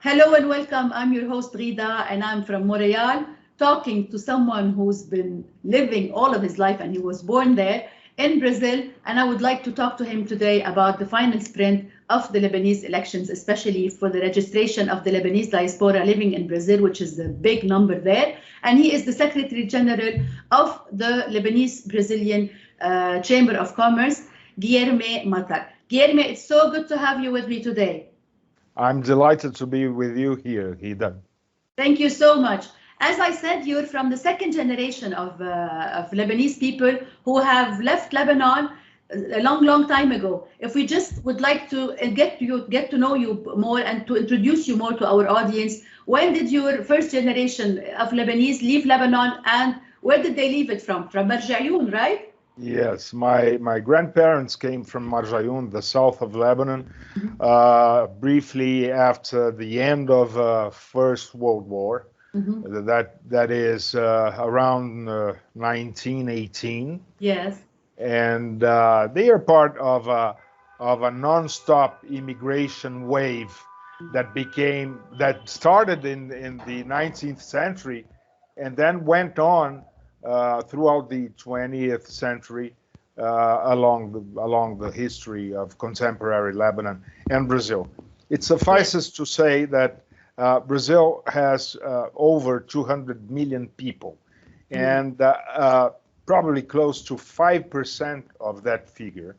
Hello and welcome. I'm your host Ghida and I'm from Montreal, talking to someone who's been living all of his life and he was born there in Brazil. And I would like to talk to him today about the final sprint of the Lebanese elections, especially for the registration of the Lebanese diaspora living in Brazil, which is a big number there. And he is the Secretary General of the Lebanese Brazilian Chamber of Commerce, Guilherme Mattar. Guilherme, it's so good to have you with me today. I'm delighted to be with you here, Ghida. Thank you so much. As I said, you're from the second generation of Lebanese people who have left Lebanon a long time ago. If we just would like to get to know you more and to introduce you more to our audience, when did your first generation of Lebanese leave Lebanon and where did they leave it from? From Marjayoun, right? Yes, my grandparents came from Majzoub, the south of Lebanon, briefly after the end of First World War. That is around 1918. Yes. And they are part of a non-stop immigration wave that started in the 19th century and then went on throughout the 20th century along the history of contemporary Lebanon and Brazil. It suffices to say that Brazil has over 200 million people, and probably close to 5% of that figure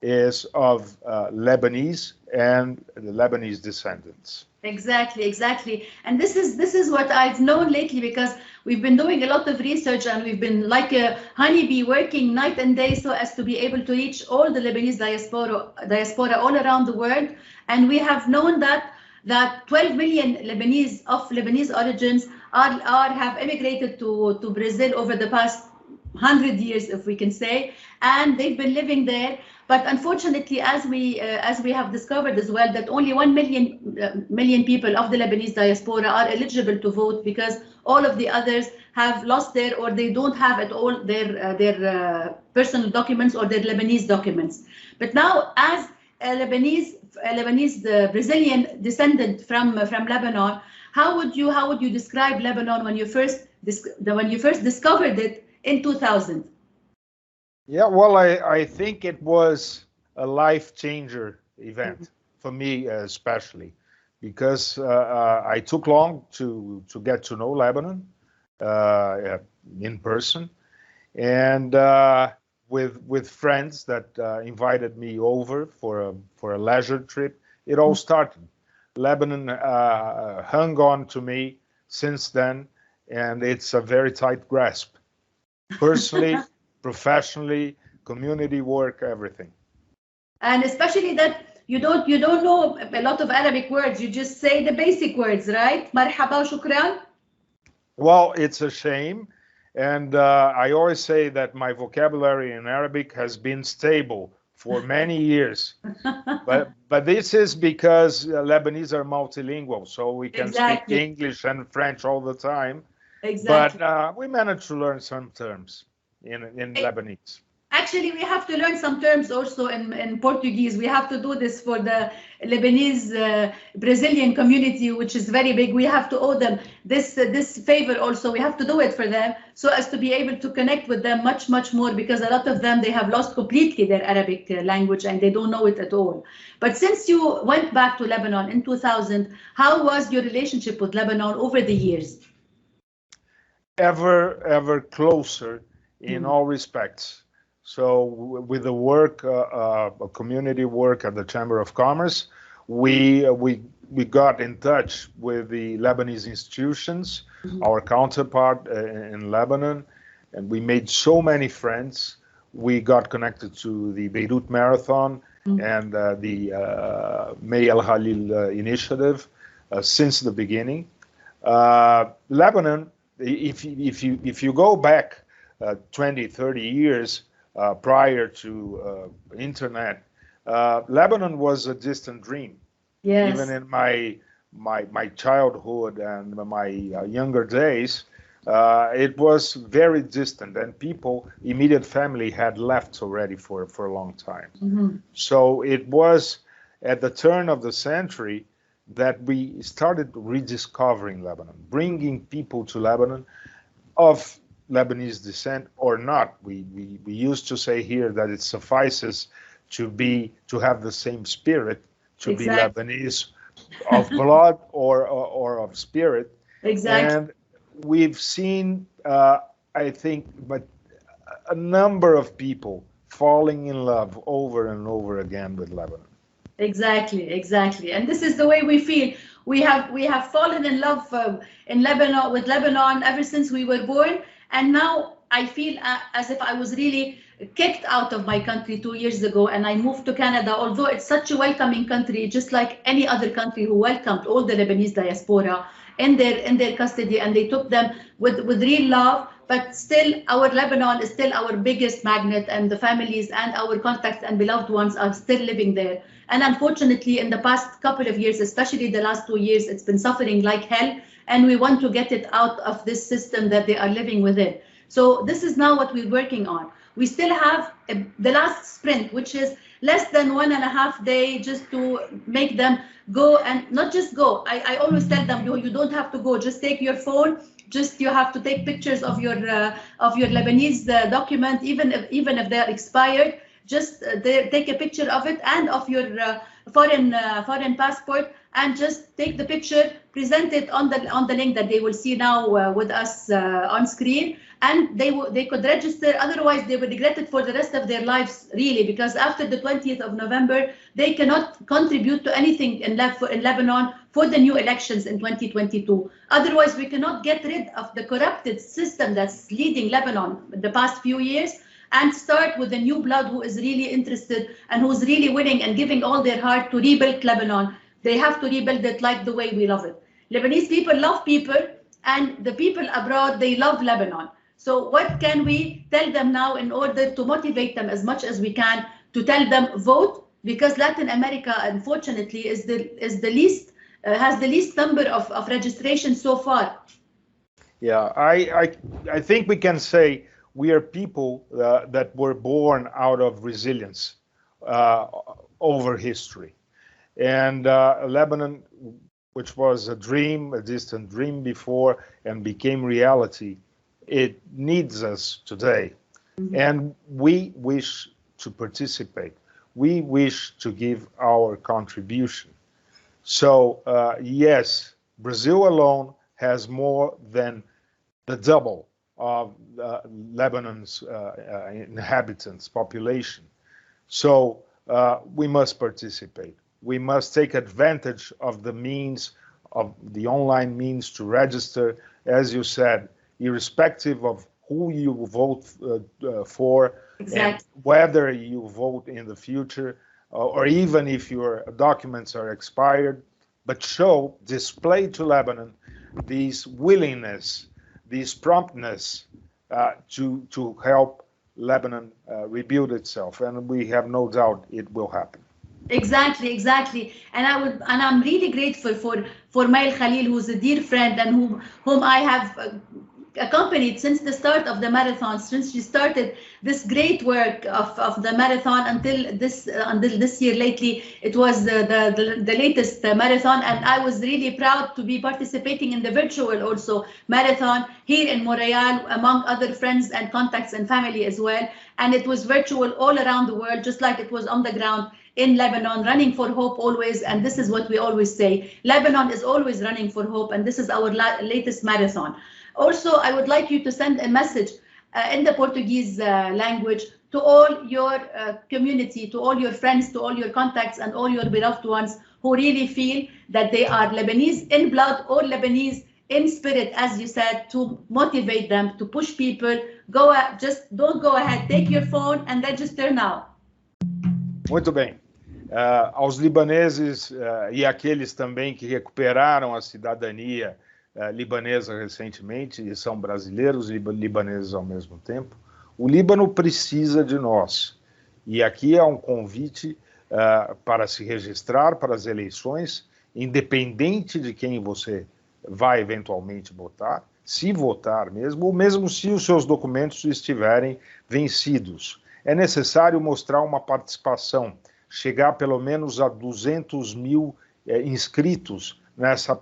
is of Lebanese and the Lebanese descendants. Exactly. And this is what I've known lately, because we've been doing a lot of research and we've been like a honeybee working night and day so as to be able to reach all the Lebanese diaspora all around the world. And we have known that 12 million Lebanese origins have immigrated to Brazil over the past 100 years, if we can say, and they've been living there. But unfortunately, as we have discovered as well, that only 1 million people of the Lebanese diaspora are eligible to vote, because all of the others have lost their, or they don't have at all their personal documents or their Lebanese documents. But now, as a Lebanese Brazilian descendant from Lebanon, how would you describe Lebanon when you first discovered it in 2000? Yeah, well, I think it was a life changer event for me, especially because I took long to get to know Lebanon in person, and with friends that invited me over for a leisure trip. It all started. Lebanon hung on to me since then, and it's a very tight grasp. Personally, professionally, community work, everything. And especially that you don't know a lot of Arabic words. You just say the basic words, right? Marhaba, shukran. Well, it's a shame. And I always say that my vocabulary in Arabic has been stable for many years. but this is because Lebanese are multilingual, so we can speak English and French all the time. Exactly. But we managed to learn some terms in Lebanese. Actually, we have to learn some terms also in Portuguese. We have to do this for the Lebanese Brazilian community, which is very big. We have to owe them this favor also. We have to do it for them so as to be able to connect with them much more, because a lot of them, they have lost completely their Arabic language and they don't know it at all. But since you went back to Lebanon in 2000, how was your relationship with Lebanon over the years? Ever closer in all respects. So with the work, community work at the Chamber of Commerce, we got in touch with the Lebanese institutions, our counterpart in Lebanon, and we made so many friends. We got connected to the Beirut Marathon and the May Al Halil initiative since the beginning. Lebanon, if you go back 20, 30 years prior to internet, Lebanon was a distant dream. Yes. Even in my childhood and my younger days, it was very distant, and immediate family had left already for a long time. So it was at the turn of the century that we started rediscovering Lebanon, bringing people to Lebanon of Lebanese descent or not. We used to say here that it suffices to have the same spirit, to Exactly. be Lebanese of blood or of spirit. Exactly. And we've seen, I think, but a number of people falling in love over and over again with Lebanon. Exactly, exactly. And this is the way we feel. We have fallen in love in Lebanon with Lebanon ever since we were born. And now I feel as if I was really kicked out of my country 2 years ago, and I moved to Canada. Although it's such a welcoming country, just like any other country who welcomed all the Lebanese diaspora in their custody, and they took them with real love. But still, our Lebanon is still our biggest magnet, and the families and our contacts and beloved ones are still living there. And unfortunately, in the past couple of years, especially the last 2 years, it's been suffering like hell. And we want to get it out of this system that they are living within. So this is now what we're working on. We still have the last sprint, which is less than 1.5 days, just to make them go, and not just go. I always tell them, you don't have to go. Just take your phone. Just you have to take pictures of your Lebanese document, even if they are expired. Just take a picture of it and of your foreign passport, and just take the picture, present it on the link that they will see now with us on screen, and they could register. Otherwise, they will regret it for the rest of their lives, really, because after the 20th of November, they cannot contribute to anything in Lebanon for the new elections in 2022. Otherwise, we cannot get rid of the corrupted system that's leading Lebanon the past few years, and start with the new blood who is really interested and who's really willing and giving all their heart to rebuild Lebanon. They have to rebuild it like the way we love it. Lebanese people love people, and the people abroad, they love Lebanon. So what can we tell them now in order to motivate them as much as we can, to tell them vote? Because Latin America, unfortunately, has the least number of registration so far. Yeah, I think we can say we are people that were born out of resilience over history. And Lebanon, which was a dream, a distant dream before, and became reality, it needs us today. Mm-hmm. And we wish to participate. We wish to give our contribution. So yes, Brazil alone has more than the double of Lebanon's inhabitants, population. So we must participate. We must take advantage of the means, of the online means to register, as you said, irrespective of who you vote for, exactly, and whether you vote in the future, or even if your documents are expired, but display to Lebanon this willingness, this promptness to help Lebanon rebuild itself, and we have no doubt it will happen. Exactly. And I'm really grateful for Mail Khalil, who's a dear friend and whom I have accompanied since the start of the marathon, since she started this great work of the marathon until this year. Lately, it was the latest marathon, and I was really proud to be participating in the virtual also marathon here in Montreal, among other friends and contacts and family as well. And it was virtual all around the world, just like it was on the ground in Lebanon, running for hope always. And this is what we always say: Lebanon is always running for hope, and this is our latest marathon. Also, I would like you to send a message in the Portuguese language to all your community, to all your friends, to all your contacts, and all your beloved ones who really feel that they are Lebanese in blood or Lebanese in spirit, as you said, to motivate them, to push people. Just don't go ahead, take your phone and register now. Muito bem. Aos libaneses e aqueles também que recuperaram a cidadania libanesa recentemente e são brasileiros e libaneses ao mesmo tempo, o Líbano precisa de nós. E aqui é um convite para se registrar para as eleições, independente de quem você vai eventualmente votar, se votar mesmo, ou mesmo se os seus documentos estiverem vencidos. É necessário mostrar uma participação, chegar pelo menos a 200 mil inscritos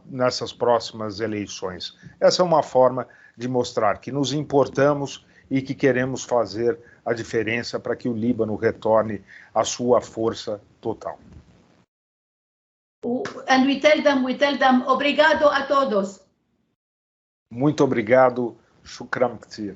nessas próximas eleições. Essa é uma forma de mostrar que nos importamos e que queremos fazer a diferença para que o Líbano retorne à sua força total. And we tell them, obrigado a todos. Muito obrigado, shukran ktir.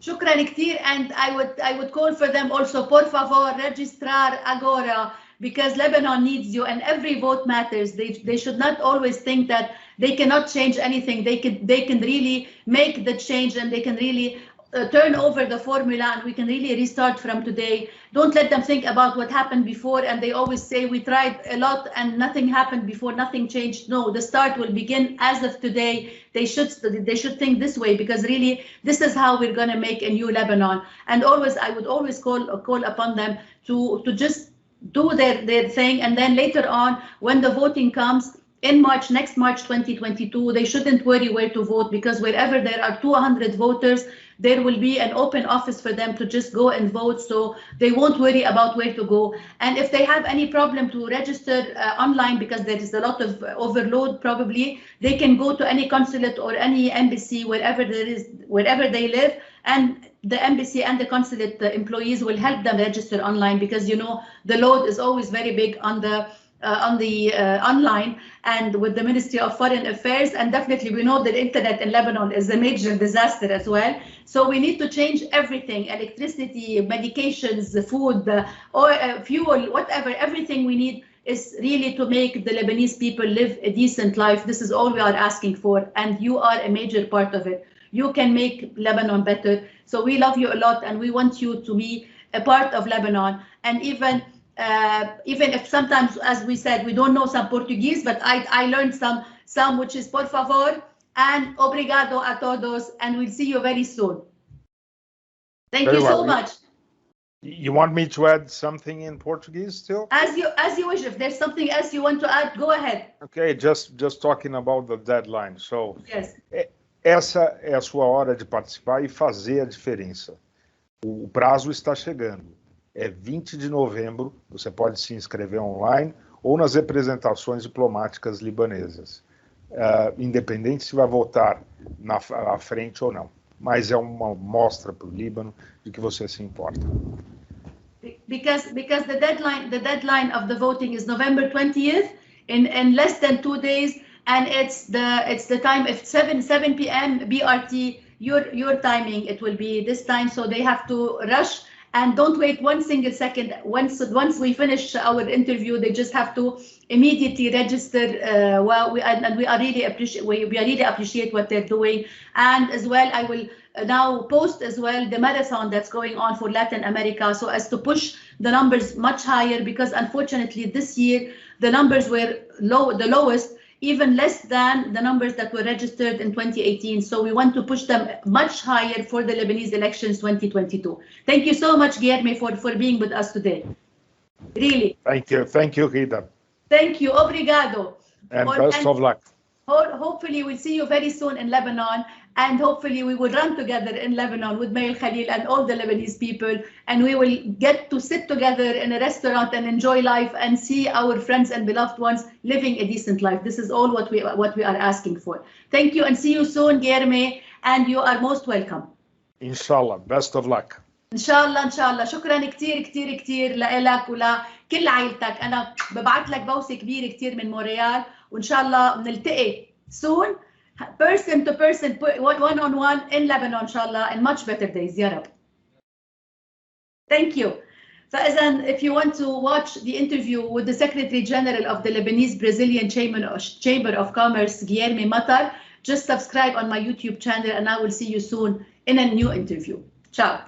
Shukran ktir, and I would call for them also, por favor, Registrar Agora, because Lebanon needs you and every vote matters. They should not always think that they cannot change anything. They can really make the change, and they can really turn over the formula, and we can really restart from today. Don't let them think about what happened before, and they always say we tried a lot and nothing happened before, nothing changed. No, the start will begin as of today. They should think this way, because really this is how we're going to make a new Lebanon. And always, I would always call upon them to just do their thing, and then later on, when the voting comes in March, next March 2022, they shouldn't worry where to vote, because wherever there are 200 voters, there will be an open office for them to just go and vote, so they won't worry about where to go. And if they have any problem to register online, because there is a lot of overload probably, they can go to any consulate or any embassy wherever they live, and the embassy and the consulate employees will help them register online, because you know the load is always very big on the online and with the Ministry of Foreign Affairs, and definitely we know that internet in Lebanon is a major disaster as well. So we need to change everything: electricity, medications, food, fuel, whatever. Everything we need is really to make the Lebanese people live a decent life. This is all we are asking for, and you are a major part of it. You can make Lebanon better. So we love you a lot, and we want you to be a part of Lebanon. And even if sometimes, as we said, we don't know some Portuguese, but I learned some which is por favor and obrigado a todos, and we'll see you very soon. Thank you so much. You want me to add something in Portuguese still? As you wish. If there's something else you want to add, go ahead. Okay, just talking about the deadline. So, yes. Essa é a sua hora de participar e fazer a diferença. O prazo está chegando. É 20 de novembro, você pode se inscrever online ou nas representações diplomáticas libanesas, independente se vai votar à frente ou não. Mas é uma mostra para o Líbano de que você se importa. Because the deadline of the voting is November 20th, in less than 2 days, and it's the time of 7 p.m. BRT, your timing. It will be this time, so they have to rush. And don't wait one single second. Once we finish our interview, they just have to immediately register. We really appreciate what they're doing. And as well, I will now post as well the marathon that's going on for Latin America, so as to push the numbers much higher, because unfortunately this year the numbers were the lowest, even less than the numbers that were registered in 2018. So we want to push them much higher for the Lebanese elections 2022. Thank you so much, Guilherme, for being with us today. Really. Thank you, Ghida. Thank you. Obrigado. And best of luck. Hopefully we'll see you very soon in Lebanon, and hopefully we will run together in Lebanon with Mail Khalil and all the Lebanese people, and we will get to sit together in a restaurant and enjoy life and see our friends and beloved ones living a decent life. This is all what we are asking for. Thank you, and see you soon, Guilherme, and you are most welcome. Inshallah. Best of luck. ان شاء الله. شكرا كثير لك ولكل عائلتك. انا ببعث لك بوسه كبيره كثير من مونريال، وان شاء الله بنلتقي soon, person to person, one on one in Lebanon ان شاء الله, in much better days يا رب. Thank you. فإذا, if you want to watch the interview with the Secretary General of the Lebanese Brazilian Chamber of Commerce, Guilherme Mattar, just subscribe on my YouTube channel, and I will see you soon in a new interview. Ciao.